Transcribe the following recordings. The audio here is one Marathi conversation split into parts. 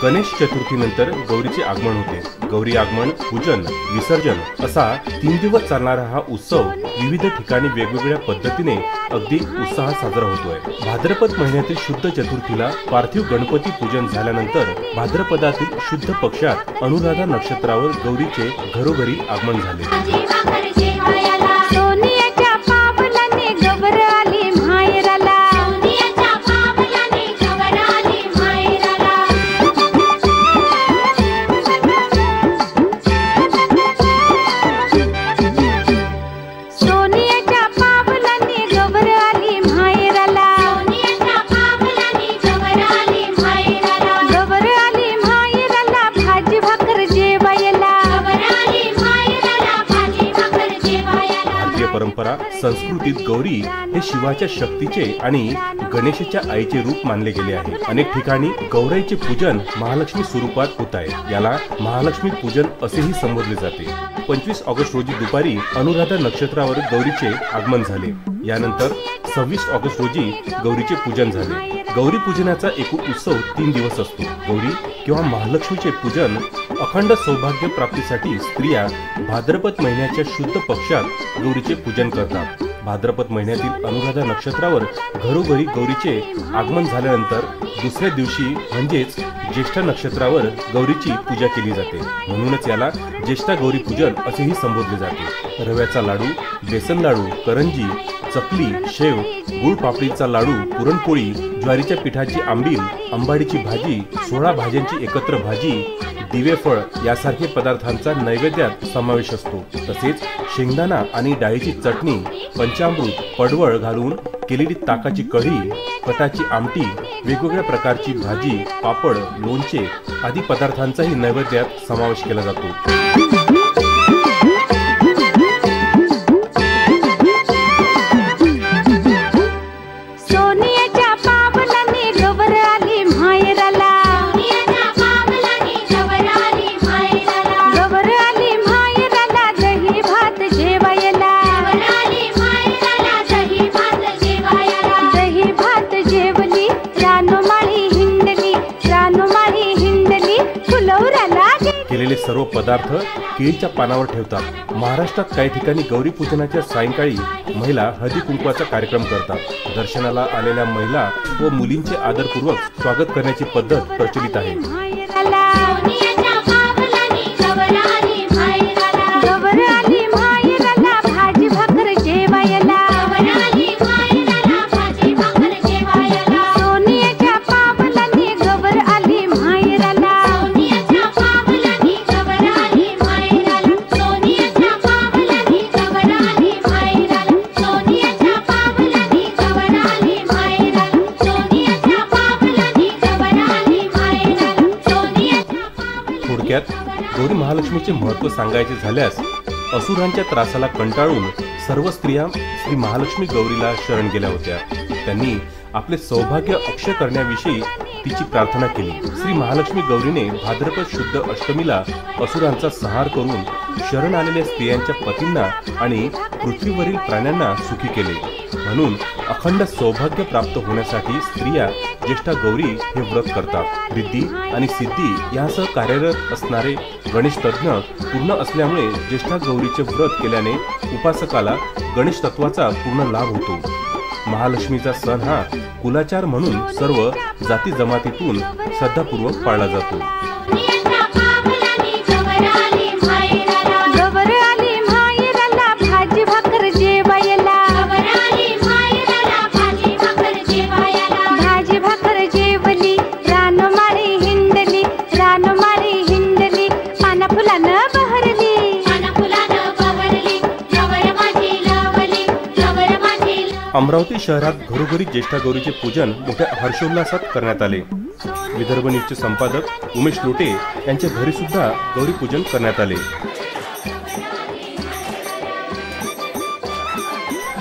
गणेश चतुर्थीनंतर गौरीचे आगमन होते। गौरी आगमन, पूजन, विसर्जन असा 3 दिवस चालणारा हा उत्सव विविध ठिकाणी वेगवेगळ्या पद्धतीने अगदी उत्साहात साजरा होतोय। भाद्रपद महिन्यातील शुद्ध चतुर्थीला पार्थिव गणपती पूजन झाल्यानंतर भाद्रपदातील शुद्ध पक्षात अनुराधा नक्षत्रावर गौरीचे घरोघरी आगमन झाले। परंपरा संस्कृतीत गौरी हे शिवाच्या शक्तीचे आणि गणेशाच्या आईचे रूप मानले गेले आहे। अनेक ठिकाणी गौराईचे पूजन महालक्ष्मी स्वरूपात होत आहे। याला महालक्ष्मी पूजन असेही संबोधले जाते। 25 ऑगस्ट रोजी दुपारी अनुराधा नक्षत्रावर गौरीचे आगमन झाले। यानंतर 26 ऑगस्ट रोजी गौरीचे पूजन झाले। गौरी पूजनाचा एकूण उत्सव 3 दिवस असतो। गौरी किंवा महालक्ष्मीचे पूजन अखंड सौभाग्य प्राप्तीसाठी स्त्रिया भाद्रपद महिन्याच्या शुद्ध पक्षात गौरीचे पूजन करतात। भाद्रपद महिन्यातील अनुराधा नक्षत्रावर घरोघरी गौरीचे आगमन झाल्यानंतर दुसऱ्या दिवशी म्हणजेच ज्येष्ठ नक्षत्रावर गौरीची पूजा केली जाते। म्हणूनच याला ज्येष्ठा गौरी पूजन असेही संबोधले जाते। रव्याचा लाडू, बेसन लाडू, करंजी, चकली, शेव, गुळ पापडीचा लाडू, पुरणपोळी, ज्वारीच्या पिठाची आंबील, आंबाडीची भाजी, 16 भाज्यांची एकत्र भाजी, दिवेफळ यासारखे पदार्थांचा नैवेद्यात समावेश असतो। तसेच शेंगदाणा आणि डाळीची चटणी, पंचामृत, पडवळ घालून केलेली ताकाची कढी, कटाची आमटी, वेगवेगळ्या प्रकारची भाजी, पापड, लोणचे आदी पदार्थांचाही नैवेद्यात समावेश केला जातो। केलेले सर्व पदार्थ केळीच्या पानावर ठेवतात। महाराष्ट्रात काही ठिकाणी गौरी पूजनाच्या सायंकाळी महिला हळदी कुंकवाचा कार्यक्रम करतात। दर्शनाला आलेल्या महिला व मुलींचे आदरपूर्वक स्वागत करण्याची पद्धत प्रचलित आहे। गौरी महालक्ष्मीचे महत्त्व सांगायचे झाल्यास असुरांच्या त्रासाला कंटाळून सर्व स्त्रिया श्री महालक्ष्मी गौरीला शरण गेल्या होत्या। त्यांनी आपले सौभाग्य अक्षय करण्याविषयी तिची प्रार्थना केली। श्री महालक्ष्मी गौरीने भाद्रपद शुद्ध अष्टमीला असुरांचा संहार करून शरण आलेल्या स्त्रियांच्या पतींना आणि पृथ्वीवरील प्राण्यांना सुखी केले। म्हणून अखंड सौभाग्य प्राप्त होण्यासाठी स्त्रिया ज्येष्ठा गौरी हे व्रत करतात। रिद्धी आणि सिद्धी यासह कार्यरत असणारे गणेश तज्ञ पूर्ण असल्यामुळे ज्येष्ठा गौरीचे व्रत केल्याने उपासकाला गणेश तत्वाचा पूर्ण लाभ होतो। महालक्ष्मीचा सण हा कुलाचार म्हणून सर्व जाती जमातीतून श्रद्धापूर्वक पाळला जातो। अमरावती शहरात घरोघरी ज्येष्ठा गौरीचे पूजन मोठ्या हर्षोल्लासात करण्यात आले। विदर्भ न्यूजचे संपादक उमेश लोटे यांच्या घरी सुद्धा गौरी पूजन करण्यात आले।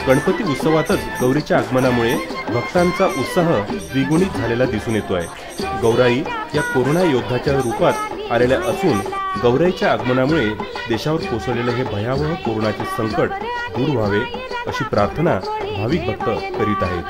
गणपती उत्सवातच गौरीच्या आगमनामुळे भक्तांचा उत्साह द्विगुणित झालेला दिसून येतोय। गौराई या कोरोना योद्धाच्या रूपात आलेल्या असून गौराईच्या आगमनामुळे देशावर कोसळलेले हे भयावह कोरोनाचे संकट दूर व्हावे अशी प्रार्थना भाविक भक्त करीत आहेत।